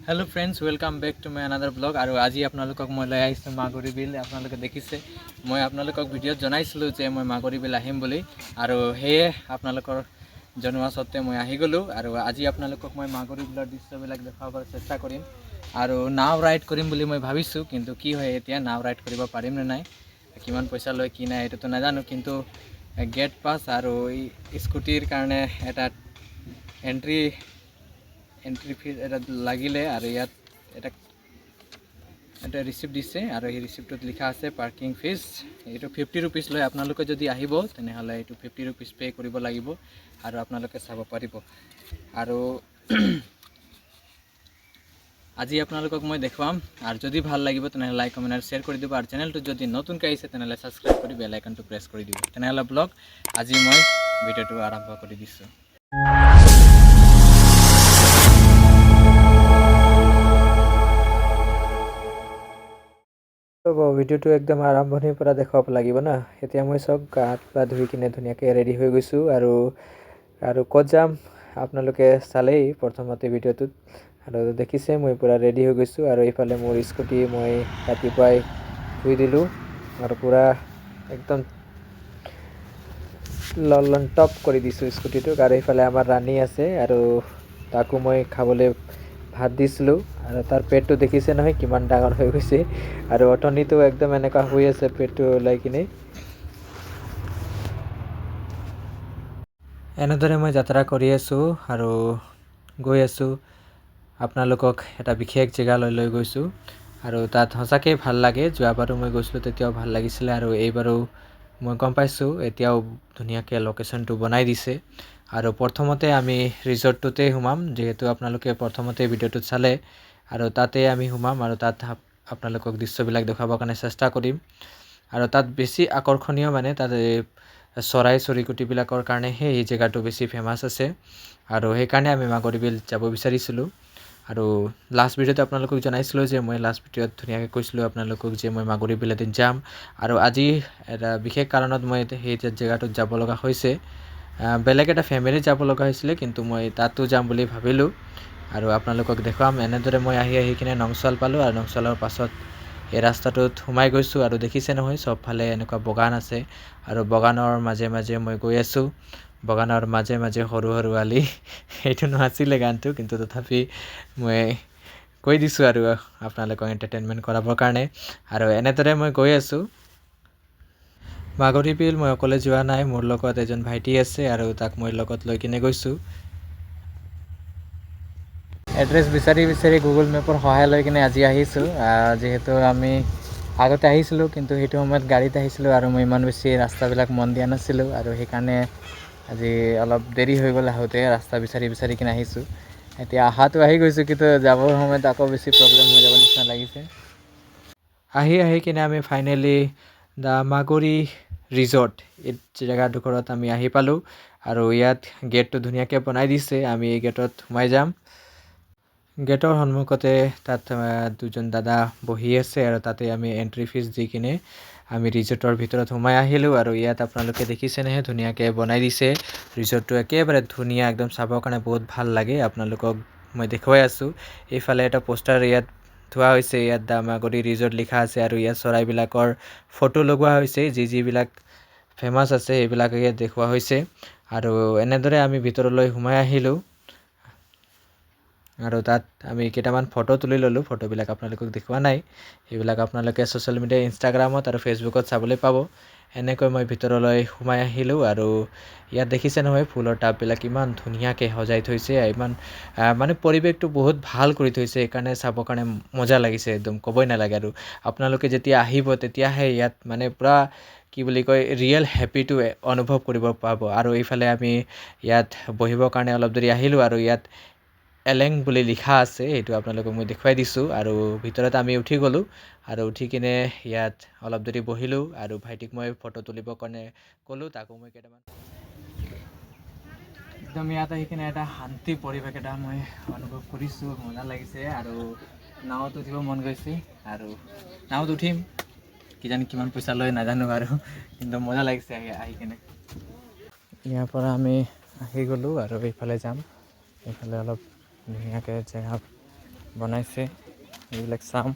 Hello friends, welcome back to my another blog. और आज आपलोक मैं लै आई मागुरी बिल। आपलोके देखिसे मैं आपलोक भिडिओ जनाइছিলোঁ जे मैं मागुरी बिल आहिम बुली और सेये आपलोकर जनवा सत्वे मैं आहि गलो। और आज आपलोक मैं मागुरी बिलर दृश्यबिलक देखाबर चेष्टा करिम और नाव राइड करिम बुली मैं भाविছোঁ, किन्तु कि हय एतिया नाव राइड करिब पारिम ना नाइ, किमान पैसा लय कि नाइ एटुतो नाजानो, किन्तु गेट पास और स्कूटिर कारणे एटा एंट्री फीस এটা লাগিলে আর ইয়াত এটা এটা রিসিপ্ট দিছে আর এই রিসিপ্টত লিখা আছে পার্কিং ফিজ এইটো 50 रुपीस লয়। আপোনালোকে যদি আহিব তেনেহলে এইটো 50 रुपीस পে কৰিব লাগিব আৰু আপোনালোকে চাব পাৰিব। আৰু আজি আপোনালোকক মই দেখুৱাম আৰু যদি ভাল লাগিব তেনেহলে লাইক কমেন্ট আৰু শেয়াৰ কৰি দিব। আৰু চেনেলটো যদি নতুনকৈ আহিছে তেনেহলে সাবস্ক্ৰাইব কৰি বেল আইকনটো প্ৰেছ কৰি দিব। তেনেহলে ব্লগ আজি মই ভিডিওটো আৰম্ভ কৰি দিছোঁ। ভিডিওটো একদম আৰম্ভণিৰ পৰা দেখাব লাগিব না। এতিয়া মই সব গাত পা ধুই কিনে ধুনীয়াকৈ ৰেডি হৈ গৈছোঁ আৰু ক'ত যাম আপোনালোকে চালেই প্ৰথমতে ভিডিওটোত। আৰু দেখিছে মই পুৰা ৰেডি হৈ গৈছোঁ আৰু এইফালে মোৰ স্কুটি মই ৰাতিপুৱাই ধুই দিলোঁ আৰু পুৰা একদম ললন টপ কৰি দিছোঁ স্কুটিটোক। আৰু এইফালে আমাৰ ৰাণী আছে আৰু তাকো মই খাবলৈ ভাত দিছিলোঁ আৰু তাৰ পেটটো দেখিছে নহয় কিমান ডাঙৰ হৈ গৈছে। আৰু অটনিটো একদম এনেকুৱা হৈ আছে পেটটো ওলাই কিনে। এনেদৰে মই যাত্ৰা কৰি আছোঁ আৰু গৈ আছোঁ আপোনালোকক এটা বিশেষ জেগালৈ লৈ গৈছোঁ আৰু তাত সঁচাকৈ ভাল লাগে। যোৱাবাৰো মই গৈছিলোঁ তেতিয়াও ভাল লাগিছিলে আৰু এইবাৰো মই গম পাইছোঁ এতিয়াও ধুনীয়াকৈ লোকেশ্যনটো বনাই দিছে। আৰু প্ৰথমতে আমি ৰিজৰ্টটোতে সোমাম, যিহেতু আপোনালোকে প্ৰথমতে ভিডিঅ'টোত চালে, আৰু তাতে আমি সোমাম আৰু তাত আপোনালোকক দৃশ্যবিলাক দেখাবৰ কাৰণে চেষ্টা কৰিম। আৰু তাত বেছি আকৰ্ষণীয় মানে তাত চৰাই চৰিকুটিবিলাকৰ কাৰণেহে এই জেগাটো বেছি ফেমাছ আছে আৰু সেইকাৰণে আমি মাগৰী বিল যাব বিচাৰিছিলোঁ। আৰু লাষ্ট ভিডিঅ'তে আপোনালোকক জনাইছিলোঁ যে মই লাষ্ট ভিডিঅ'ত ধুনীয়াকৈ কৈছিলোঁ আপোনালোকক যে মই মাগৰী বিল এদিন যাম। আৰু আজি এটা বিশেষ কাৰণত মই সেই জেগাটোত যাব লগা হৈছে। বেলেগ এটা ফেমিলি যাব লগা হৈছিলে, কিন্তু মই তাতো যাম বুলি ভাবিলোঁ আৰু আপোনালোকক দেখুৱাম। এনেদৰে মই আহি কিনে নংচল পালোঁ আৰু নংচলৰ পাছত এই ৰাস্তাটোত সোমাই গৈছোঁ আৰু দেখিছে নহয় চবফালে এনেকুৱা বাগান আছে আৰু বাগানৰ মাজে মাজে মই গৈ আছোঁ। বাগানৰ মাজে মাজে সৰু সৰু আলি, এইটো নাছিলে গানটো, কিন্তু তথাপি মই কৈ দিছোঁ আৰু আপোনালোকক এণ্টাৰটেইনমেণ্ট কৰাবৰ কাৰণে। আৰু এনেদৰে মই গৈ আছোঁ। মাগৰী বিল মই অকলে যোৱা নাই, মোৰ লগত এজন ভাইটি আছে আৰু তাক মই লগত লৈ কিনে গৈছোঁ। এড্ৰেছ বিচাৰি বিচাৰি গুগল মেপৰ সহায় লৈ কিনে আজি আহিছোঁ। যিহেতু আমি আগতে আহিছিলোঁ, কিন্তু সেইটো সময়ত গাড়ীত আহিছিলোঁ আৰু মই ইমান বেছি ৰাস্তাবিলাক মন দিয়া নাছিলোঁ আৰু সেইকাৰণে আজি অলপ দেৰি হৈ গ'ল আহোঁতে। ৰাস্তা বিচাৰি বিচাৰি কিনে আহিছোঁ। এতিয়া অহাটো আহি গৈছোঁ, কিন্তু যাবৰ সময়ত আকৌ বেছি প্ৰব্লেম হৈ যাব নিচিনা লাগিছে। আহি কিনে আমি ফাইনেলি দ্য মাগৰী ৰিজৰ্ট এই জেগাডোখৰত আমি আহি পালোঁ আৰু ইয়াত গেটটো ধুনীয়াকৈ বনাই দিছে। আমি এই গেটত সোমাই যাম। গেটৰ সন্মুখতে তাত দুজন দাদা বহি আছে আৰু তাতে আমি এণ্ট্ৰি ফিজ দি কিনে আমি ৰিজৰ্টৰ ভিতৰত সোমাই আহিলোঁ। আৰু ইয়াত আপোনালোকে দেখিছে নহয় ধুনীয়াকৈ বনাই দিছে। ৰিজৰ্টটো একেবাৰে ধুনীয়া, একদম চাবৰ কাৰণে বহুত ভাল লাগে। আপোনালোকক মই দেখুৱাই আছোঁ। এইফালে এটা পোষ্টাৰ ইয়াত থোৱা হৈছে, ইয়াত দ্য মাগৰী ৰিজৰ্ট লিখা আছে আৰু ইয়াত চৰাইবিলাকৰ ফটো লগোৱা হৈছে। যিবিলাক ফেমাছ আছে সেইবিলাক ইয়াত দেখুওৱা হৈছে। আৰু এনেদৰে আমি ভিতৰলৈ সোমাই আহিলোঁ আৰু তাত আমি কেইটামান ফটো তুলি ল'লোঁ। ফটোবিলাক আপোনালোকক দেখুওৱা নাই, সেইবিলাক আপোনালোকে ছ'চিয়েল মিডিয়া ইনষ্টাগ্ৰামত আৰু ফেচবুকত চাবলৈ পাব। এনেকৈ মই ভিতৰলৈ সোমাই আহিলোঁ আৰু ইয়াত দেখিছে নহয় ফুলৰ টাববিলাক ইমান ধুনীয়াকৈ সজাই থৈছে। ইমান মানে পৰিৱেশটো বহুত ভাল কৰি থৈছে, সেইকাৰণে চাবৰ কাৰণে মজা লাগিছে, একদম ক'বই নালাগে। আৰু আপোনালোকে যেতিয়া আহিব তেতিয়াহে ইয়াত মানে পূৰা কি বুলি কয় ৰিয়েল হেপ্পিটো অনুভৱ কৰিব পাব। আৰু এইফালে আমি ইয়াত বহিবৰ কাৰণে অলপ দেৰি আহিলোঁ আৰু ইয়াত এলেং বুলি লিখা আছে, সেইটো আপোনালোকক মই দেখুৱাই দিছোঁ। আৰু ভিতৰত আমি উঠি গ'লোঁ আৰু উঠি কিনে ইয়াত অলপ দেৰি বহিলোঁ আৰু ভাইটিক মই ফটো তুলিবৰ কাৰণে ক'লোঁ, তাকো মই কেইটামান একদম ইয়াত আহি কিনে এটা শান্তি পৰিৱেশ এটা মই অনুভৱ কৰিছোঁ, মজা লাগিছে। আৰু নাৱত উঠিব মন গৈছে আৰু নাৱত উঠিম, কিজানি কিমান পইচা লয় নাজানো আৰু, কিন্তু মজা লাগিছে আহি কিনে। ইয়াৰ পৰা আমি আহি গ'লোঁ আৰু এইফালে যাম। এইফালে অলপ ধুনীয়াকৈ জেগা বনাইছে এইবিলাক চাম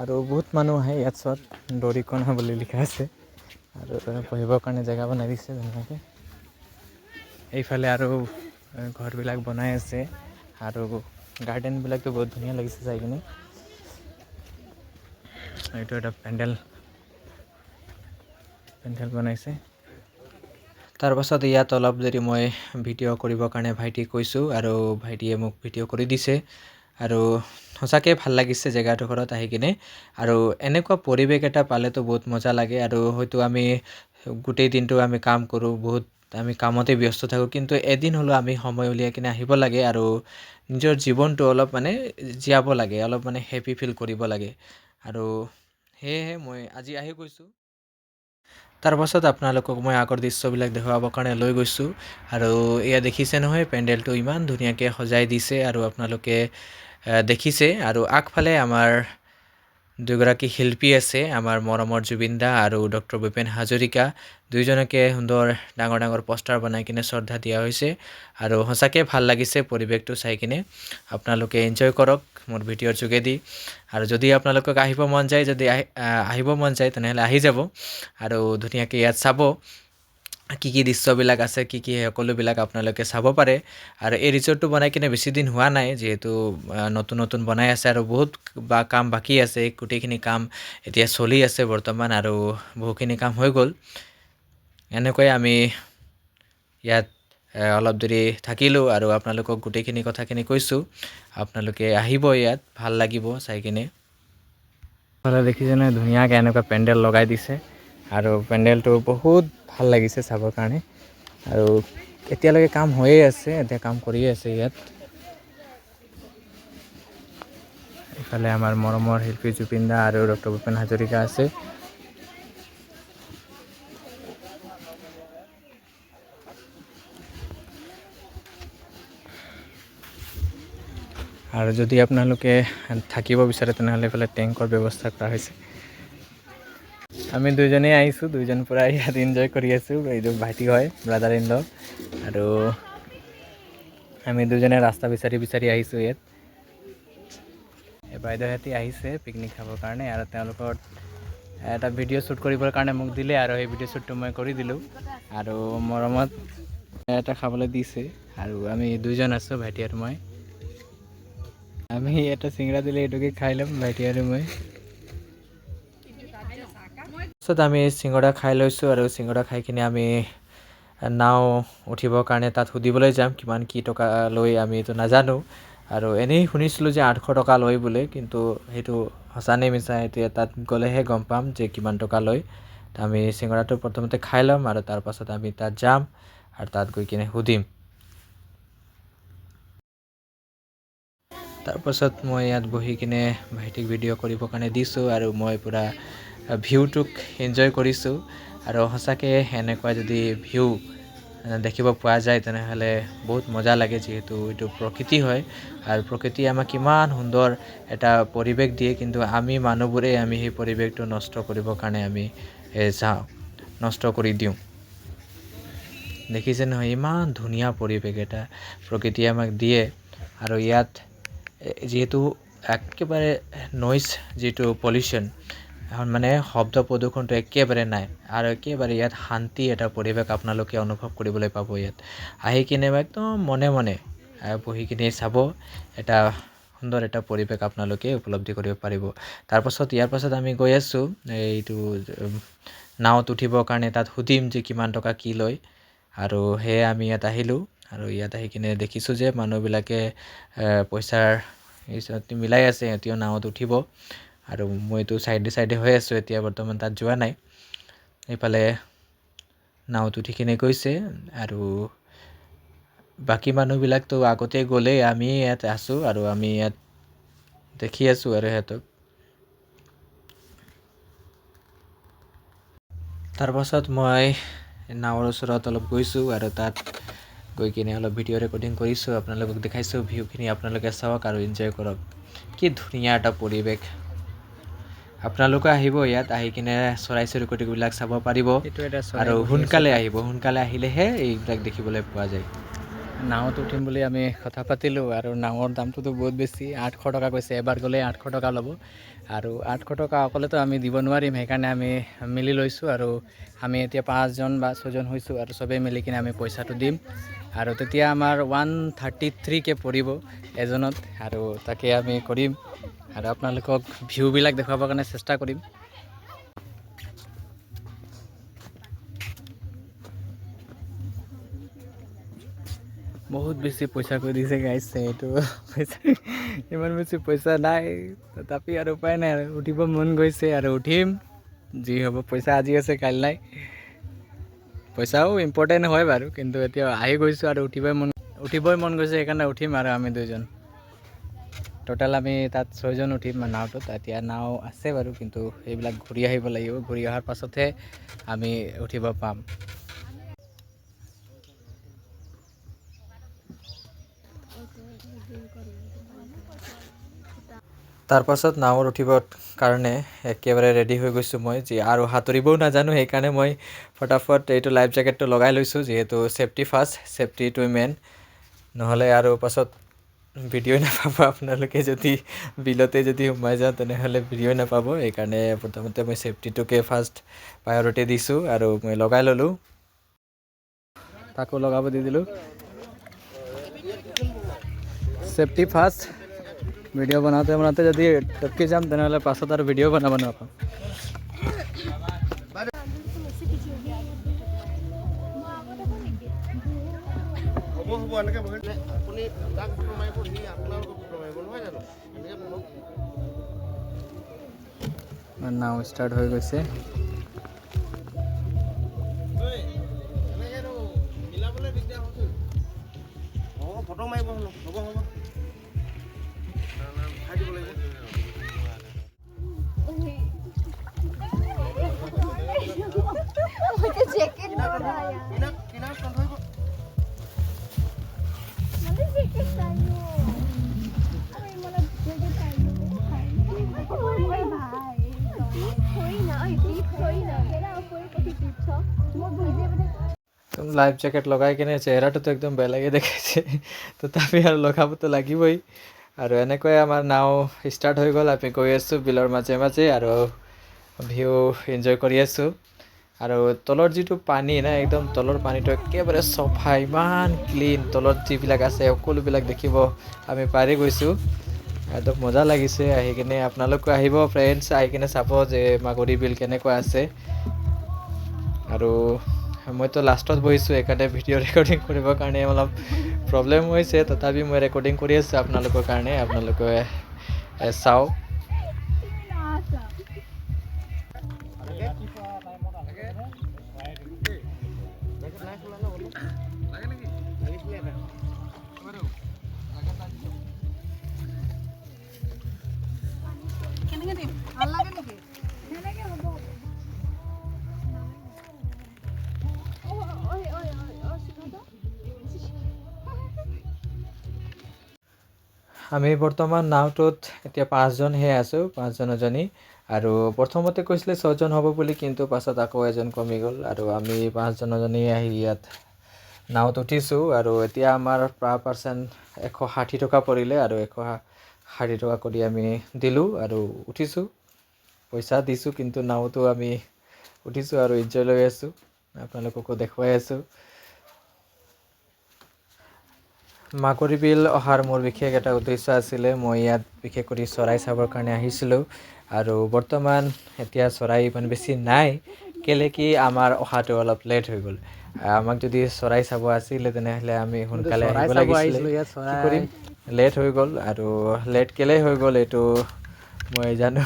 আৰু বহুত মানুহ আহে ইয়াত চোৱাত দৰিকণা বুলি লিখা আছে আৰু বহিবৰ কাৰণে জেগা বনাই দিছে ধুনীয়াকৈ এইফালে আৰু ঘৰবিলাক বনাই আছে আৰু গাৰ্ডেনবিলাকতো বহুত ধুনীয়া লাগিছে চাই কিনে এইটো এটা পেণ্ডেল বনাইছে তাৰ পাছত ইয়াত অলপ দেৰি মই ভিডিঅ' কৰিবৰ কাৰণে ভাইটিক কৈছোঁ আৰু ভাইটিয়ে মোক ভিডিঅ' কৰি দিছে আৰু সঁচাকৈ ভাল লাগিছে জেগাডোখৰত আহি কিনে আৰু এনেকুৱা পৰিৱেশ এটা পালেতো বহুত মজা লাগে আৰু হয়তো আমি গোটেই দিনটো আমি কাম কৰোঁ বহুত আমি কামতে ব্যস্ত থাকোঁ কিন্তু এদিন হ'লেও আমি সময় উলিয়াই কিনে আহিব লাগে আৰু নিজৰ জীৱনটো অলপ মানে জীয়াব লাগে অলপ মানে হেপী ফিল কৰিব লাগে আৰু সেয়েহে মই আজি আহি গৈছোঁ তাৰপাছত আপোনালোকক মই আগৰ দৃশ্যবিলাক দেখুৱাবৰ কাৰণে লৈ গৈছোঁ আৰু এয়া দেখিছে নহয় পেণ্ডেলটো ইমান ধুনীয়াকৈ সজাই দিছে আৰু আপোনালোকে দেখিছে আৰু আগফালে আমাৰ দুগৰাকী শিল্পী আছে আমাৰ মৰমৰ জুবিন দা আৰু ডক্টৰ ভূপেন হাজৰিকা দুইজনকে সুন্দৰ ডাঙৰ ডাঙৰ পষ্টাৰ বনাই কিনে শ্ৰদ্ধা দিয়া হৈছে আৰু সঁচাকৈ ভাল লাগিছে পৰিৱেশটো চাই কিনে আপোনালোকে এনজয় কৰক মোৰ ভিডিঅ'ৰ যোগেদি আৰু যদি আপোনালোকক আহিব মন যায় আহিব মন যায় তেনেহ'লে আহি যাব আৰু ধুনীয়াকৈ ইয়াত চাব কি কি দৃশ্যবিলাক আছে কি সকলোবিলাক আপোনালোকে চাব পাৰে আৰু এই ৰিজৰ্টটো বনাই কিনে বেছি দিন হোৱা নাই যিহেতু নতুন বনাই আছে আৰু বহুত কাম বাকী আছে গোটেইখিনি কাম এতিয়া চলি আছে বৰ্তমান আৰু বহুখিনি কাম হৈ গ'ল এনেকৈ আমি ইয়াত অলপ দেৰি থাকিলোঁ আৰু আপোনালোকক গোটেইখিনি কথাখিনি কৈছোঁ আপোনালোকে আহিব ইয়াত ভাল লাগিব চাই কিনে দেখিছে নহয় ধুনীয়াকৈ এনেকুৱা পেণ্ডেল লগাই দিছে আৰু পেণ্ডেলটো বহুত ভাল লাগিছে চাবৰ কাৰণে আৰু এতিয়ালৈকে কাম হৈয়ে আছে এতিয়া কাম কৰিয়ে আছে ইয়াত ইফালে আমাৰ মৰমৰ শিল্পী জুবিন দা আৰু ডক্টৰ ভূপেন হাজৰিকা আছে আৰু যদি আপোনালোকে থাকিব বিচাৰে তেনেহ'লে এইফালে টেংকৰ ব্যৱস্থা কৰা হৈছে আমি দুইজনেই আহিছোঁ দুইজন পূৰা ইয়াত এনজয় কৰি আছোঁ এইটো ভাইটি হয় ব্ৰাদাৰ ইন ল আৰু আমি দুজনে ৰাস্তা বিচাৰি আহিছোঁ ইয়াত বাইদেউহঁতে আহিছে পিকনিক খাবৰ কাৰণে আৰু তেওঁলোকৰ এটা ভিডিঅ' শ্বুট কৰিবৰ কাৰণে মোক দিলে আৰু সেই ভিডিঅ' শ্বুটটো মই কৰি দিলোঁ আৰু মৰমত এটা খাবলৈ দিছে আৰু আমি দুইজন আছোঁ ভাইটি আৰু মই আমি এটা চিংৰা দিলে এইটোকে খাই ল'ম ভাইটি আৰু মই তাৰপিছত আমি চিংৰা খাই লৈছোঁ আৰু চিংৰা খাই কিনে আমি নাও উঠিবৰ কাৰণে তাত সুধিবলৈ যাম কিমান কি টকা লৈ আমি এইটো নাজানো আৰু এনেই শুনিছিলোঁ যে 800 টকা লয় বোলে কিন্তু সেইটো সঁচা নে মিছা এতিয়া তাত গ'লেহে গম পাম যে কিমান টকা লয় আমি চিংৰাটো প্ৰথমতে খাই ল'ম আৰু তাৰপাছত আমি তাত যাম আৰু তাত গৈ কিনে সুধিম তাৰপাছত মই ইয়াত বহি কিনে ভাইটিক ভিডিঅ' কৰিবৰ কাৰণে দিছোঁ আৰু মই পূৰা ভিউটোক এনজয় কৰিছোঁ আৰু সঁচাকৈ এনেকুৱা যদি ভিউ দেখিব পোৱা যায় তেনেহ'লে বহুত মজা লাগে যিহেতু এইটো প্ৰকৃতি হয় আৰু প্ৰকৃতিয়ে আমাক কিমান সুন্দৰ এটা পৰিৱেশ দিয়ে কিন্তু আমি মানুহবোৰে আমি সেই পৰিৱেশটো নষ্ট কৰিবৰ কাৰণে আমি যাওঁ নষ্ট কৰি দিওঁ দেখিছে নহয় ইমান ধুনীয়া পৰিৱেশ এটা প্ৰকৃতিয়ে আমাক দিয়ে আৰু ইয়াত যিহেতু একেবাৰে নইজ যিটো পলিউশ্যন মানে শব্দ প্ৰদূষণটো একেবাৰে নাই আৰু একেবাৰে ইয়াত শান্তি এটা পৰিৱেশ আপোনালোকে অনুভৱ কৰিবলৈ পাব ইয়াত আহি কিনে একদম মনে বহি কিনে চাব এটা সুন্দৰ এটা পৰিৱেশ আপোনালোকে উপলব্ধি কৰিব পাৰিব তাৰপাছত ইয়াৰ পাছত আমি গৈ আছোঁ এইটো নাৱত উঠিবৰ কাৰণে তাত সুধিম যে কিমান টকা কি লয় আৰু সেয়ে আমি ইয়াত আহিলোঁ আৰু ইয়াত আহি কিনে দেখিছোঁ যে মানুহবিলাকে পইচাৰ মিলাই আছে সিহঁতিও নাৱত উঠিব আৰু মইতো চাইডে হৈ আছোঁ এতিয়া বৰ্তমান তাত যোৱা নাই এইফালে নাৱত উঠি কিনে গৈছে আৰু বাকী মানুহবিলাকতো আগতে গ'লেই আমি ইয়াত আছোঁ আৰু আমি ইয়াত দেখি আছোঁ আৰু সিহঁতক তাৰপাছত মই নাৱৰ ওচৰত অলপ গৈছোঁ আৰু তাত গৈ কিনে অলপ ভিডিঅ' ৰেকৰ্ডিং কৰিছোঁ আপোনালোকক দেখাইছোঁ ভিউখিনি আপোনালোকে চাওক আৰু এনজয় কৰক কি ধুনীয়া এটা পৰিৱেশ আপোনালোকে আহিব ইয়াত আহি কিনে চৰাই চিৰিকটিবিলাক চাব পাৰিব আৰু সোনকালে আহিলেহে এইবিলাক দেখিবলৈ পোৱা যায় নাৱত উঠিম বুলি আমি কথা পাতিলোঁ আৰু নাৱৰ দামটোতো বহুত বেছি 800 টকা কৈছে এবাৰ গ'লে 800 টকা ল'ব আৰু 800 টকা অকলেতো আমি দিব নোৱাৰিম সেইকাৰণে আমি মিলি লৈছোঁ আৰু আমি এতিয়া 5জন বা 6জন হৈছোঁ আৰু চবেই মিলি কিনে আমি পইচাটো দিম আৰু তেতিয়া আমাৰ 133কে পৰিব এজনত আৰু তাকে আমি কৰিম আৰু আপোনালোকক ভিউবিলাক দেখুৱাবৰ কাৰণে চেষ্টা কৰিম বহুত বেছি পইচা কৈ দিছে গাইছ এইটো পইচা ইমান বেছি পইচা নাই তথাপি আৰু উপায় নাই আৰু উঠিব মন গৈছে আৰু উঠিম যি হ'ব পইচা আজি আছে কাইলৈ নাই পইচাও ইম্পৰ্টেণ্ট হয় বাৰু কিন্তু এতিয়া আহি গৈছোঁ আৰু উঠিবই মন গৈছে সেইকাৰণে উঠিম আৰু আমি 2জন টোটেল আমি তাত 6জন উঠিম নাওটোত এতিয়া নাও আছে বাৰু কিন্তু এইবিলাক ঘূৰি আহিব লাগিব ঘূৰি অহাৰ পাছতহে আমি উঠিব পাম তাৰপাছত নাৱত উঠিবৰ কাৰণে একেবাৰে ৰেডি হৈ গৈছোঁ মই আৰু সাঁতুৰিবও নাজানো সেইকাৰণে মই ফটাফট এইটো লাইফ জেকেটটো লগাই লৈছোঁ যিহেতু ছেফটি ফাৰ্ষ্ট ছেফটিটোৱে মেইন নহ'লে আৰু পাছত ভিডিঅ'ই নাপাব আপোনালোকে যদি বিলতে যদি সোমাই যাওঁ তেনেহ'লে ভিডিঅ'ই নাপাব সেইকাৰণে প্ৰথমতে মই ছেফটিটোকে ফাৰ্ষ্ট প্ৰায়ৰিটি দিছোঁ আৰু মই লগাই ল'লোঁ তাকো লগাব দি দিলোঁ ছেফটি ফাৰ্ষ্ট ভিডিঅ' বনাওঁতে যদি টপকি যাম তেনেহ'লে পাছত আৰু ভিডিঅ' বনাব নাপাম নাও ষ্টাৰ্ট হৈ গৈছে ফটো মাৰিব হ'ব লাইফ জেকেট লগাই কিনে চেহেৰাটোতো একদম বেলেগে দেখাইছে তথাপি আৰু লগাবতো লাগিবই আৰু এনেকৈ আমাৰ নাও ষ্টাৰ্ট হৈ গ'ল আমি গৈ আছোঁ বিলৰ মাজে মাজে আৰু ভিউ এনজয় কৰি আছোঁ আৰু তলৰ যিটো পানী না একদম তলৰ পানীটো একেবাৰে চফা ইমান ক্লিন তলত যিবিলাক আছে সকলোবিলাক দেখিব আমি পাৰি গৈছোঁ একদম মজা লাগিছে আহি কিনে আপোনালোকো আহিব ফ্ৰেণ্ডছ আহি কিনে চাব যে মাগুৰী বিল কেনেকুৱা আছে আৰু মইতো লাষ্টত বহিছোঁ সেইকাৰণে ভিডিঅ' ৰেকৰ্ডিং কৰিবৰ কাৰণে অলপ প্ৰব্লেম হৈছে তথাপি মই ৰেকৰ্ডিং কৰি আছোঁ আপোনালোকৰ কাৰণে আপোনালোকে চাওক আমি বৰ্তমান নাওটোত এতিয়া 5জনহে আছোঁ 5জনী আৰু প্ৰথমতে কৈছিলে 6জন হ'ব বুলি কিন্তু পাছত আকৌ এজন কমি গ'ল আৰু আমি 5জনী আহি ইয়াত নাওত উঠিছোঁ আৰু এতিয়া আমাৰ পাৰ পাৰ্চন 160 টকা পৰিলে আৰু 160 টকা কৰি আমি দিলোঁ আৰু উঠিছোঁ পইচা দিছোঁ কিন্তু নাওতো আমি উঠিছোঁ আৰু এনজয় লৈ আছোঁ আপোনালোককো দেখুৱাই আছোঁ মাগুৰী বিল অহাৰ মোৰ বিশেষ এটা উদ্দেশ্য আছিলে মই ইয়াত বিশেষ কৰি চৰাই চাবৰ কাৰণে আহিছিলোঁ আৰু বৰ্তমান এতিয়া চৰাই ইমান বেছি নাই কেলে কি আমাৰ অহাটো অলপ লেট হৈ গ'ল আমাক যদি চৰাই চাব আছিলে তেনেহ'লে আমি সোনকালে আহিব লাগিছিলে কি কৰিম লেট হৈ গ'ল আৰু লেট কেলে হৈ গ'ল এইটো মই জানো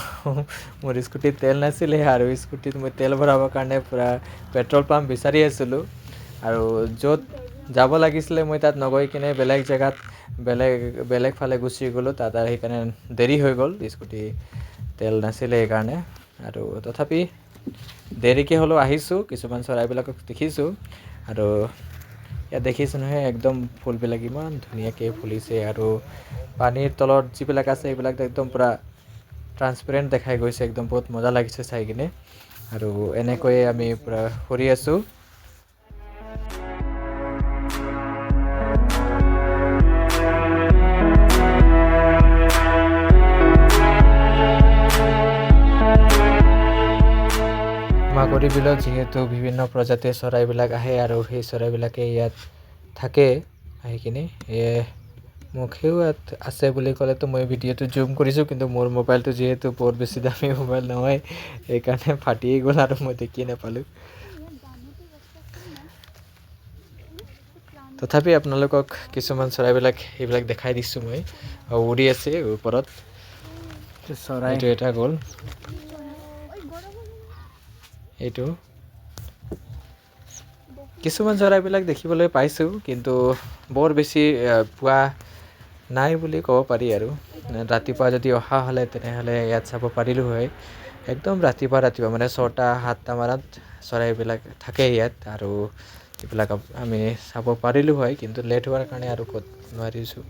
মোৰ স্কুটিত তেল নাছিলে আৰু স্কুটিত মই তেল ভৰাবৰ কাৰণে পূৰা পেট্ৰল পাম্প বিচাৰি আছিলোঁ আৰু য'ত যাব লাগিছিলে মই তাত নগৈ কিনে বেলেগ জেগাত বেলেগ ফালে গুচি গ'লোঁ তাত আৰু সেইকাৰণে দেৰি হৈ গ'ল স্কুটি তেল নাছিলে সেইকাৰণে আৰু তথাপি দেৰিকৈ হ'লেও আহিছোঁ কিছুমান চৰাইবিলাকক দেখিছোঁ আৰু ইয়াত দেখিছোঁ নহয় একদম ফুলবিলাক ইমান ধুনীয়াকৈ ফুলিছে আৰু পানীৰ তলত যিবিলাক আছে সেইবিলাক একদম পূৰা ট্ৰান্সপেৰেণ্ট দেখাই গৈছে একদম বহুত মজা লাগিছে চাই কিনে আৰু এনেকৈয়ে আমি পূৰা ফুৰি আছোঁ মাগুৰী বিলত যিহেতু বিভিন্ন প্ৰজাতিৰ চৰাইবিলাক আহে আৰু সেই চৰাইবিলাকে ইয়াত থাকে আহি কিনে মুখেও ইয়াত আছে বুলি ক'লেতো মই ভিডিঅ'টো জুম কৰিছোঁ, কিন্তু মোৰ মোবাইলটো যিহেতু বহুত বেছি দামী মোবাইল নহয়, সেইকাৰণে ফাটিয়ে গ'ল আৰু মই দেখি নাপালোঁ। তথাপি আপোনালোকক কিছুমান চৰাইবিলাক এইবিলাক দেখাই দিছোঁ মই। উৰি আছে ওপৰত চৰাই, এইটো এটা গ'ল, এইটো কিছুমান চৰাইবিলাক দেখিবলৈ পাইছোঁ, কিন্তু বৰ বেছি পোৱা নাই বুলি ক'ব পাৰি আৰু। ৰাতিপুৱা যদি অহা হ'লে তেনেহ'লে ইয়াত চাব পাৰিলোঁ হয়। একদম ৰাতিপুৱা মানে 6টা 7টা মানত চৰাইবিলাক থাকে ইয়াত, আৰু এইবিলাক আমি চাব পাৰিলোঁ হয়, কিন্তু লেট হোৱাৰ কাৰণে আৰু ক'ত নোৱাৰিছোঁ।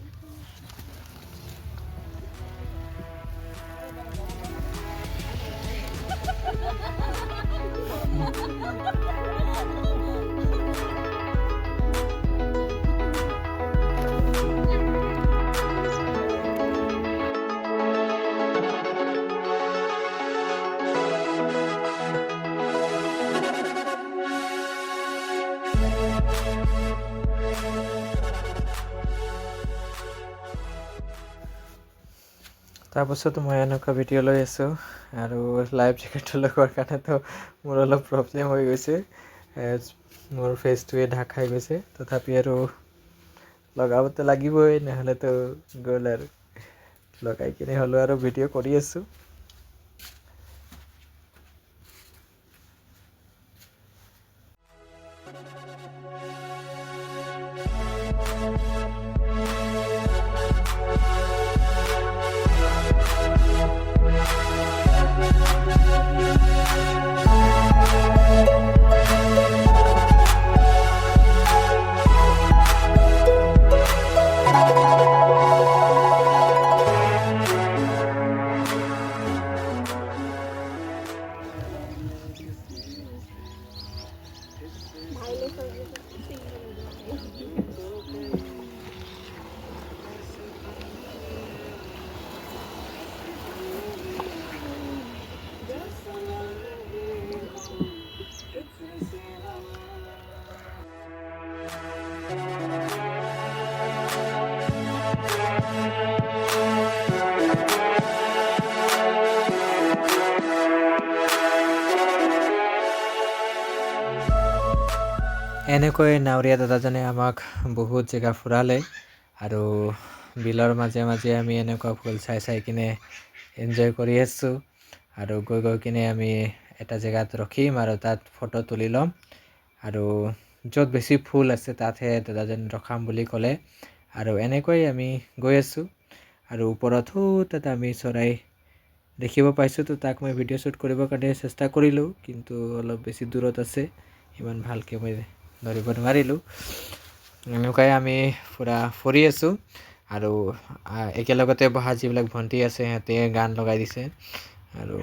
তাৰপাছত মই এনেকুৱা ভিডিঅ' লৈ আছোঁ, আৰু লাইফ জেকেটটো লগোৱাৰ কাৰণেতো মোৰ অলপ প্ৰব্লেম হৈ গৈছে, মোৰ ফেচটোৱে ঢাক খাই গৈছে। তথাপি আৰু লগাবতো লাগিবই, নহ'লেতো গ'ল আৰু। লগাই কিনে হ'লেও আৰু ভিডিঅ' কৰি আছোঁ। এনেকৈ নাৱৰীয়া দাদাজনে আমাক বহুত জেগা ফুৰালে, আৰু বিলৰ মাজে মাজে আমি এনেকুৱা ফুল চাই কিনে এনজয় কৰি আছোঁ। আৰু গৈ কিনে আমি এটা জেগাত ৰখিম আৰু তাত ফটো তুলি ল'ম, আৰু য'ত বেছি ফুল আছে তাতহে দাদাজনে ৰখাম বুলি ক'লে। আৰু এনেকৈ আমি গৈ আছোঁ, আৰু ওপৰত তাত আমি চৰাই দেখিব পাইছোঁ। তো তাক মই ভিডিঅ' শ্বুট কৰিবৰ কাৰণে চেষ্টা কৰিলোঁ, কিন্তু অলপ বেছি দূৰত আছে, ইমান ভালকৈ মই ধৰিব নোৱাৰিলোঁ। এনেকুৱাই আমি ফুৰি আছোঁ, আৰু একেলগতে বহা যিবিলাক ভণ্টি আছে সিহঁতে গান লগাই দিছে, আৰু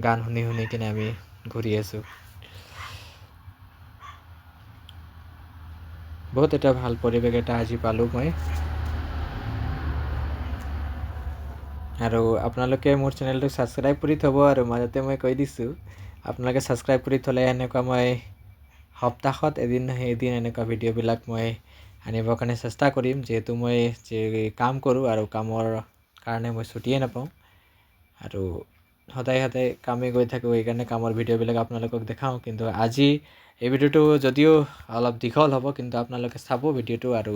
গান শুনি কিনে আমি ঘূৰি আছোঁ। বহুত এটা ভাল পৰিৱেশ এটা আজি পালোঁ মই। আৰু আপোনালোকে মোৰ চেনেলটো ছাবস্ক্ৰাইব কৰি থ'ব, আৰু মাজতে মই কৈ দিছোঁ আপোনালোকে ছাবস্ক্ৰাইব কৰি থ'লে এনেকুৱা মই সপ্তাহত এদিন নহয় এদিন এনেকুৱা ভিডিঅ'বিলাক মই আনিবৰ কাৰণে চেষ্টা কৰিম, যিহেতু মই কাম কৰোঁ আৰু কামৰ কাৰণে মই ছুটিয়ে নাপাওঁ, আৰু সদায় কামে গৈ থাকোঁ, সেইকাৰণে কামৰ ভিডিঅ'বিলাক আপোনালোকক দেখাওঁ। কিন্তু আজি এই ভিডিঅ'টো যদিও অলপ দীঘল হ'ব, কিন্তু আপোনালোকে চাব ভিডিঅ'টো আৰু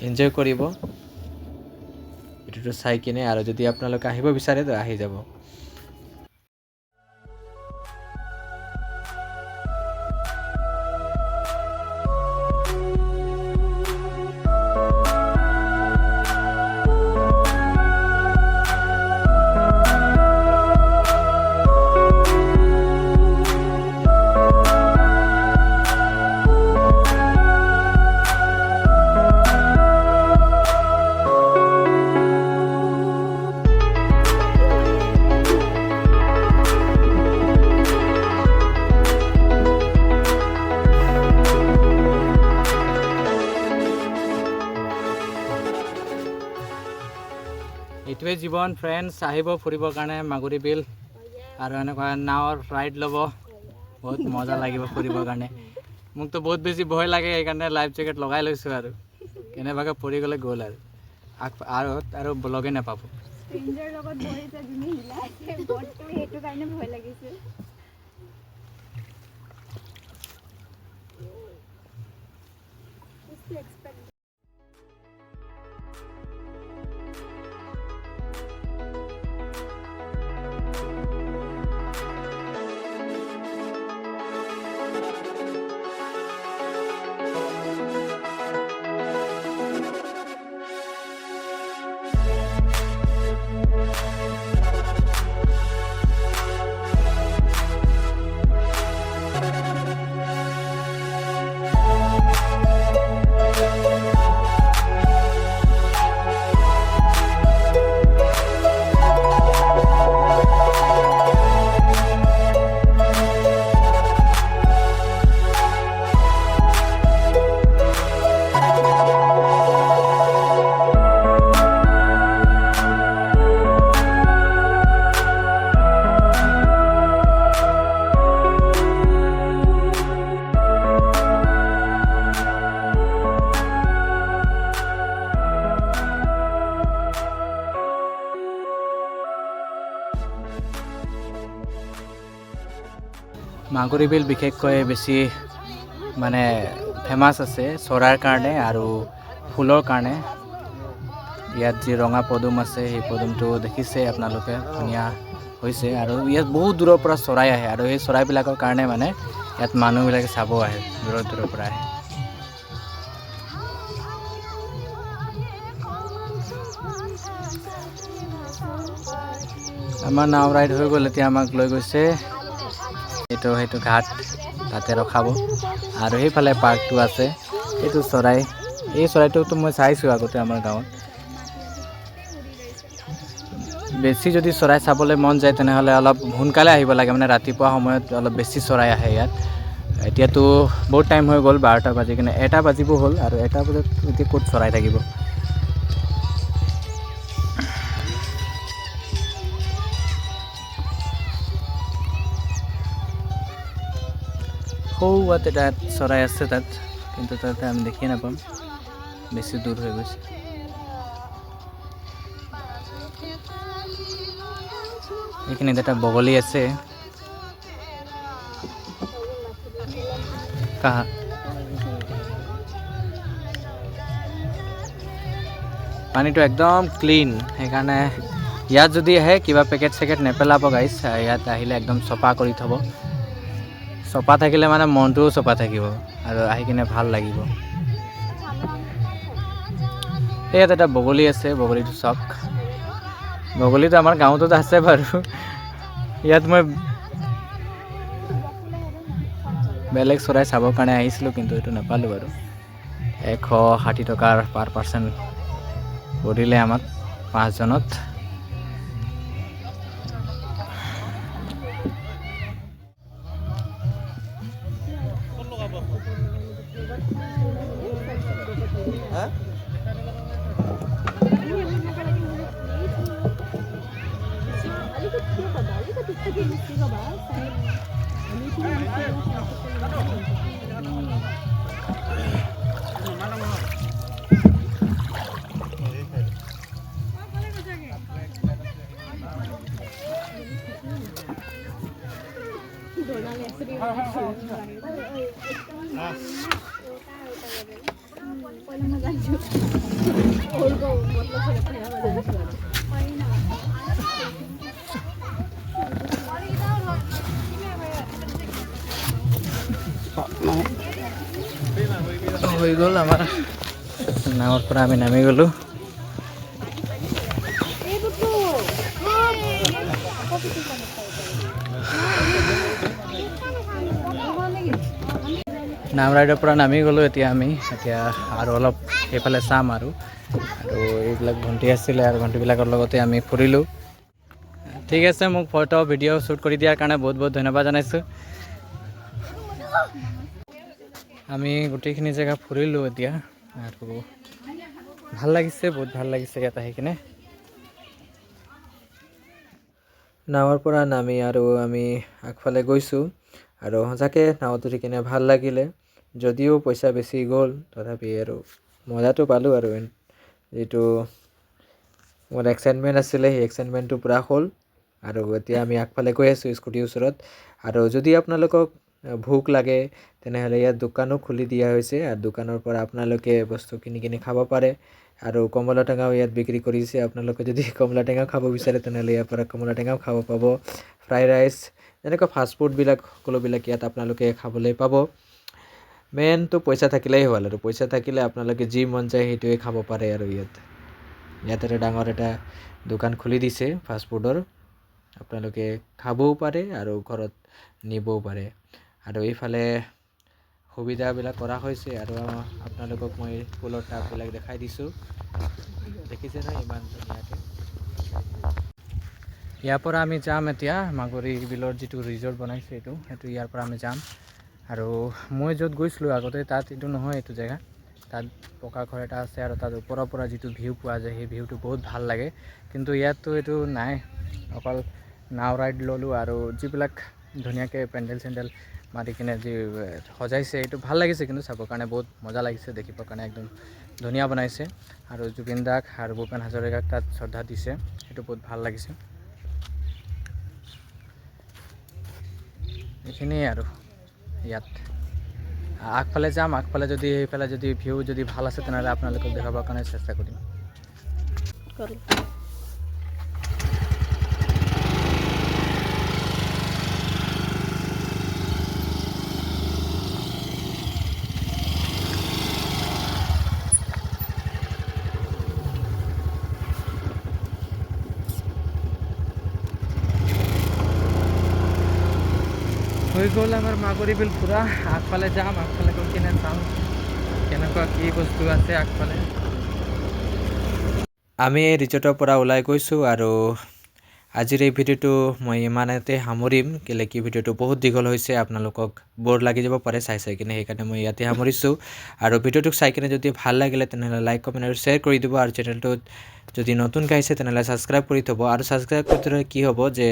এনজয় কৰিব ভিডিঅ'টো চাই কিনে, আৰু যদি আপোনালোকে আহিব বিচাৰে তো আহি যাব। এইটোৱে জীৱন ফ্ৰেণ্ডছ, আহিব ফুৰিবৰ কাৰণে মাগুৰী বিল, আৰু এনেকুৱা নাৱৰ ৰাইড ল'ব, বহুত মজা লাগিব ফুৰিবৰ কাৰণে মোকতো বহুত বেছি ভয় লাগে সেইকাৰণে লাইফ জেকেট লগাই লৈছোঁ আৰু কেনেবাকৈ পৰি গ'লে গ'ল আৰু লগে নাপাব স্ট্ৰেঞ্জাৰ লগত বহিছে যোনে হিলাইছে বটটো সেইটো কাৰণে ভয় লাগিছে মাগুৰী বিল বিশেষকৈ বেছি মানে ফেমাছ আছে চৰাইৰ কাৰণে আৰু ফুলৰ কাৰণে ইয়াত যি ৰঙা পদুম আছে সেই পদুমটো দেখিছে আপোনালোকে ধুনীয়া হৈছে আৰু ইয়াত বহুত দূৰৰ পৰা চৰাই আহে আৰু সেই চৰাইবিলাকৰ কাৰণে মানে ইয়াত মানুহবিলাকে চাব আহে দূৰৰ পৰা আহে আমাৰ নাও ৰাইড হৈ গ'ল এতিয়া আমাক লৈ গৈছে সেইটো ঘাট তাতে ৰখাব আৰু সেইফালে পাৰ্কটো আছে এইটো চৰাই এই চৰাইটোতো মই চাইছোঁ আগতে আমাৰ গাঁৱত বেছি যদি চৰাই চাবলৈ মন যায় তেনেহ'লে অলপ সোনকালে আহিব লাগে মানে ৰাতিপুৱা সময়ত অলপ বেছি চৰাই আহে ইয়াত এতিয়াতো বহুত টাইম হৈ গ'ল 12টা বাজি কিনে 1টা বাজিব হ'ল আৰু 1টা বজাত এতিয়া ক'ত চৰাই থাকিব সৌৱাত এটা চৰাই আছে তাত কিন্তু তাতে আমি দেখি নাপাম বেছি দূৰ হৈ গৈছে এইখিনিত এটা বগলী আছে কাহা পানীটো একদম ক্লিন সেইকাৰণে ইয়াত যদি আহে কিবা পেকেট চেকেট নেপেলাব গাইছ ইয়াত আহিলে একদম চফা কৰি থ'ব চফা থাকিলে মানে মনটোও চফা থাকিব আৰু আহি কিনে ভাল লাগিব ইয়াত এটা বগলী আছে বগলীটো চাওক বগলীটো আমাৰ গাঁৱতো আছে বাৰু ইয়াত মই বেলেগ চৰাই চাবৰ কাৰণে আহিছিলোঁ কিন্তু এইটো নাপালোঁ বাৰু 160 টকাৰ পাৰ পাৰ্চন পৰিলে আমাক 5 জনত হৈ গ'ল আমাৰ নাৱৰ পৰা আমি নামি গ'লোঁ নাও ৰাইডৰ পৰা নামি গ'লোঁ এতিয়া আৰু অলপ এইফালে চাম আৰু এইবিলাক ভণ্টি আছিলে আৰু ভণ্টিবিলাকৰ লগতে আমি ফুৰিলোঁ ঠিক আছে মোক ফটো ভিডিঅ' শ্বুট কৰি দিয়াৰ কাৰণে বহুত বহুত ধন্যবাদ জনাইছোঁ আমি গোটেইখিনি জেগা ফুৰিলোঁ এতিয়া আৰু ভাল লাগিছে বহুত ভাল লাগিছে ইয়াত আহি কিনে নাৱৰ পৰা নামি আৰু আমি আগফালে গৈছোঁ আৰু সঁচাকৈ নাৱত উঠি কিনে ভাল লাগিলে যদিও পইচা বেছি গ'ল তথাপি আৰু মজাটো পালোঁ আৰু যিটো মোৰ এক্সাইটমেণ্ট আছিলে সেই এক্সাইটমেণ্টটো পূৰা হ'ল আৰু এতিয়া আমি আগফালে গৈ আছোঁ স্কুটিৰ ওচৰত আৰু যদি আপোনালোকক ভোক লাগে তেনেহ'লে ইয়াত দোকানো খুলি দিয়া হৈছে আৰু দোকানৰ পৰা আপোনালোকে বস্তু কিনি খাব পাৰে আৰু কমলা টেঙাও ইয়াত বিক্ৰী কৰিছে আপোনালোকে যদি কমলা টেঙাও খাব বিচাৰে তেনেহ'লে ইয়াৰ পৰা কমলা টেঙাও খাব পাব ফ্ৰাইড ৰাইচ এনেকুৱা ফাষ্টফুডবিলাক সকলোবিলাক ইয়াত আপোনালোকে খাবলৈ পাব মেইনটো পইচা থাকিলেই হ'ল আৰু পইচা থাকিলে আপোনালোকে যি মন যায় সেইটোৱে খাব পাৰে আৰু ইয়াত এটা ডাঙৰ এটা দোকান খুলি দিছে ফাষ্টফুডৰ আপোনালোকে খাবও পাৰে আৰু ঘৰত নিবও পাৰে আৰু এইফালে সুবিধাবিলাক কৰা হৈছে আৰু আপোনালোকক মই ফুলৰ টাববিলাক দেখাই দিছোঁ দেখিছে নহয় ইমান ধুনীয়াকৈ ইয়াৰ পৰা আমি যাম এতিয়া মাগুৰী বিলৰ যিটো ৰিজৰ্ট বনাইছে সেইটো ইয়াৰ পৰা আমি যাম আৰু মই য'ত গৈছিলোঁ আগতে তাত এইটো নহয় এইটো জেগা তাত পকা ঘৰ এটা আছে আৰু তাত ওপৰৰ পৰা যিটো ভিউ পোৱা যায় সেই ভিউটো বহুত ভাল লাগে কিন্তু ইয়াততো এইটো নাই অকল নাও ৰাইড ল'লোঁ আৰু যিবিলাক ধুনীয়াকৈ পেণ্ডেল চেণ্ডেল মাৰি কিনে যি সজাইছে এইটো ভাল লাগিছে কিন্তু চাবৰ কাৰণে বহুত মজা লাগিছে দেখিবৰ কাৰণে একদম ধুনীয়া বনাইছে আৰু জুবিন দাক আৰু ভূপেন হাজৰিকাক তাত শ্ৰদ্ধা দিছে সেইটো বহুত ভাল লাগিছে এইখিনিয়ে আৰু ইয়াত আগফালে যাম আগফালে যদি সেইফালে যদি ভিউ যদি ভাল আছে তেনেহ'লে আপোনালোকক দেখাবৰ কাৰণে চেষ্টা কৰিম হৈ গ'ল আমাৰ মাগুৰী বিল ফুৰা আগফালে যাম আগফালে গৈ কিনে চাম কেনেকুৱা কি বস্তু আছে আগফালে আমি ৰিজৰ্টৰ পৰা ওলাই গৈছোঁ আৰু আজিৰ এই ভিডিঅ'টো মই ইমানতে সামৰিম কেলৈ কি ভিডিঅ'টো বহুত দীঘল হৈছে আপোনালোকক বৰ লাগি যাব পাৰে চাই কিনে সেইকাৰণে মই ইয়াতে সামৰিছোঁ আৰু ভিডিঅ'টোক চাই কিনে যদি ভাল লাগিলে তেনেহ'লে লাইক কমেণ্ট আৰু শ্বেয়াৰ কৰি দিব আৰু চেনেলটোত যদি নতুনকৈ আহিছে তেনেহ'লে ছাবস্ক্ৰাইব কৰি থ'ব আৰু ছাবস্ক্ৰাইব কৰি থ'লে কি হ'ব যে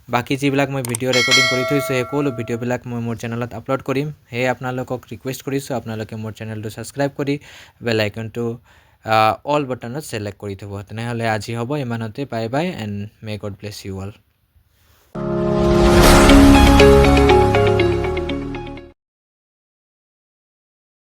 বাকী যিবিলাক মই ভিডিঅ' ৰেকৰ্ডিং কৰি থৈছোঁ সেই সকলো ভিডিঅ'বিলাক মই মোৰ চেনেলত আপলোড কৰিম সেয়ে আপোনালোকক ৰিকুৱেষ্ট কৰিছোঁ আপোনালোকে মোৰ চেনেলটো ছাবস্ক্ৰাইব কৰি বেল আইকনটো অল বাটনত ছিলেক্ট কৰি থ'ব তেনেহ'লে আজি হ'ব ইমানতে bye bye and may God bless you all